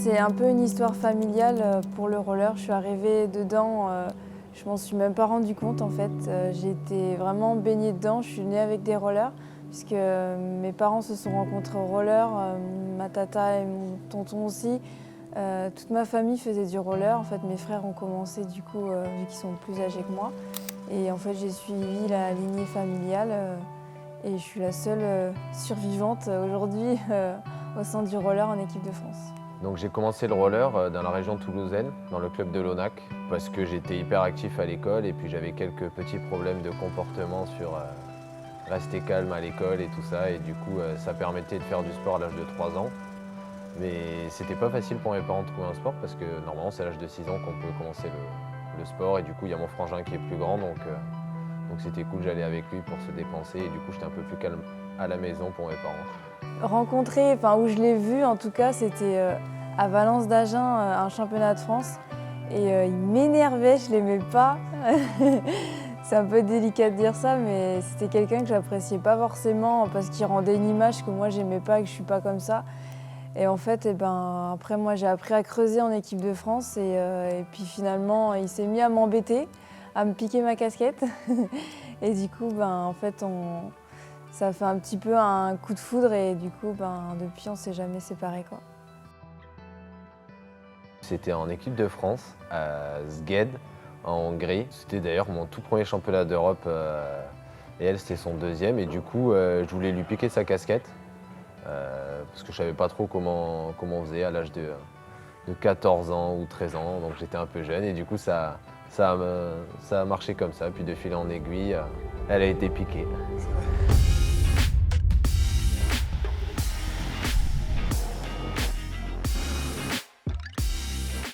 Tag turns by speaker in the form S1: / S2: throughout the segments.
S1: C'est un peu une histoire familiale pour le roller. Je suis arrivée dedans, je m'en suis même pas rendu compte en fait. J'ai été vraiment baignée dedans. Je suis née avec des rollers puisque mes parents se sont rencontrés au roller, ma tata et mon tonton aussi. Toute ma famille faisait du roller. En fait, mes frères ont commencé du coup, vu qu'ils sont plus âgés que moi. Et en fait, j'ai suivi la lignée familiale et je suis la seule survivante aujourd'hui au sein du roller en équipe de France.
S2: Donc j'ai commencé le roller dans la région toulousaine, dans le club de l'ONAC, parce que j'étais hyper actif à l'école et puis j'avais quelques petits problèmes de comportement sur rester calme à l'école et tout ça. Et du coup, ça permettait de faire du sport à l'âge de 3 ans. Mais c'était pas facile pour mes parents de trouver un sport parce que normalement c'est à l'âge de 6 ans qu'on peut commencer le sport. Et du coup, il y a mon frangin qui est plus grand, donc c'était cool, j'allais avec lui pour se dépenser. Et du coup, j'étais un peu plus calme à la maison pour mes parents.
S1: Rencontrer, où je l'ai vu en tout cas, c'était à Valence d'Agen, un championnat de France. Et il m'énervait, je l'aimais pas. C'est un peu délicat de dire ça, mais c'était quelqu'un que j'appréciais pas forcément parce qu'il rendait une image que moi j'aimais pas et que je suis pas comme ça. Et en fait, après moi j'ai appris à creuser en équipe de France et puis finalement il s'est mis à m'embêter, à me piquer ma casquette. Et du coup, en fait, ça a fait un petit peu un coup de foudre et du coup, depuis on s'est jamais séparés, quoi.
S2: C'était en équipe de France, à Szeged, en Hongrie. C'était d'ailleurs mon tout premier championnat d'Europe et elle, c'était son deuxième. Et du coup, je voulais lui piquer sa casquette parce que je savais pas trop comment on faisait à l'âge de 14 ans ou 13 ans. Donc j'étais un peu jeune et du coup, ça a marché comme ça. Puis de fil en aiguille, elle a été piquée.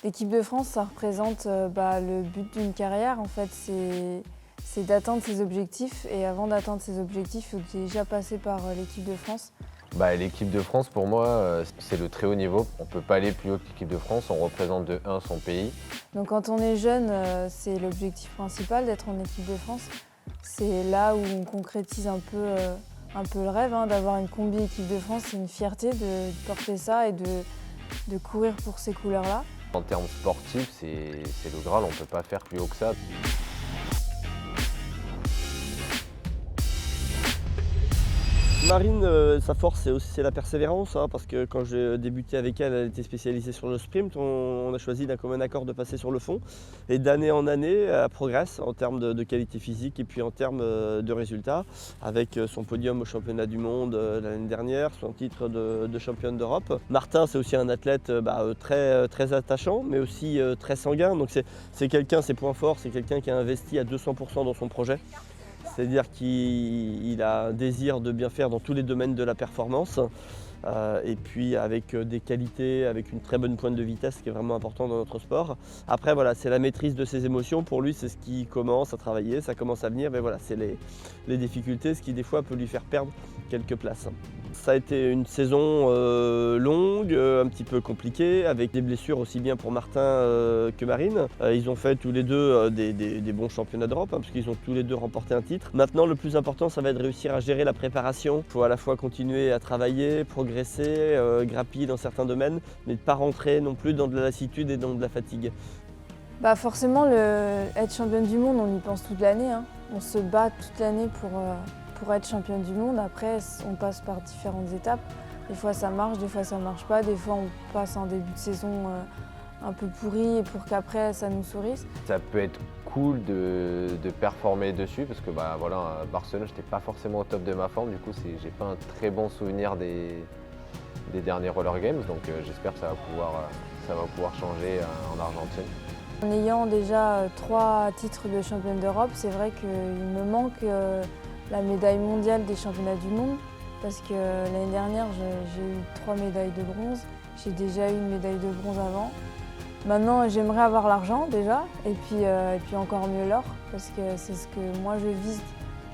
S1: L'équipe de France, ça représente le but d'une carrière. En fait, c'est d'atteindre ses objectifs. Et avant d'atteindre ses objectifs, il faut déjà passer par l'équipe de France.
S2: L'équipe de France, pour moi, c'est le très haut niveau. On ne peut pas aller plus haut que l'équipe de France. On représente de 1 son pays.
S1: Donc quand on est jeune, c'est l'objectif principal d'être en équipe de France. C'est là où on concrétise un peu le rêve d'avoir une combi équipe de France. C'est une fierté de porter ça et de courir pour ces couleurs-là.
S2: En termes sportifs, c'est le Graal, on ne peut pas faire plus haut que ça.
S3: Marine, sa force, c'est la persévérance, parce que quand j'ai débuté avec elle, elle était spécialisée sur le sprint. On a choisi d'un commun accord de passer sur le fond. Et d'année en année, elle progresse en termes de qualité physique et puis en termes de résultats, avec son podium au championnat du monde l'année dernière, son titre de championne d'Europe. Martin, c'est aussi un athlète très attachant, mais aussi très sanguin. Donc c'est quelqu'un, ses points forts, c'est quelqu'un qui a investi à 200% dans son projet. C'est-à-dire qu'il a un désir de bien faire dans tous les domaines de la performance et puis avec des qualités, avec une très bonne pointe de vitesse qui est vraiment important dans notre sport. Après voilà, c'est la maîtrise de ses émotions, pour lui c'est ce qui commence à travailler, ça commence à venir, mais voilà, c'est les difficultés, ce qui des fois peut lui faire perdre quelques places. Ça a été une saison longue, un petit peu compliquée, avec des blessures aussi bien pour Martin que Marine. Ils ont fait tous les deux des bons championnats d'Europe, parce qu'ils ont tous les deux remporté un titre. Maintenant, le plus important, ça va être de réussir à gérer la préparation. Il faut à la fois continuer à travailler, progresser, grappiller dans certains domaines, mais ne pas rentrer non plus dans de la lassitude et dans de la fatigue.
S1: Forcément, être championne du monde, on y pense toute l'année. On se bat toute l'année pour être championne du monde. Après, on passe par différentes étapes. Des fois ça marche, des fois ça marche pas. Des fois on passe un début de saison un peu pourri pour qu'après ça nous sourisse.
S2: Ça peut être cool de performer dessus parce que à Barcelone, j'étais pas forcément au top de ma forme. Du coup, j'ai pas un très bon souvenir des derniers Roller Games. Donc j'espère que ça va pouvoir changer en Argentine.
S1: En ayant déjà 3 titres de championne d'Europe, c'est vrai qu'il me manque la médaille mondiale des championnats du monde parce que l'année dernière j'ai eu 3 médailles de bronze, j'ai déjà eu une médaille de bronze avant. Maintenant j'aimerais avoir l'argent déjà et puis encore mieux l'or parce que c'est ce que moi je vise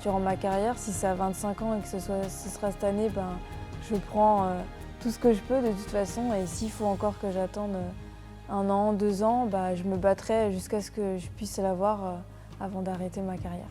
S1: durant ma carrière. Si c'est à 25 ans et que ce sera cette année, je prends tout ce que je peux de toute façon et s'il faut encore que j'attende 1 an, 2 ans, je me battrai jusqu'à ce que je puisse l'avoir avant d'arrêter ma carrière.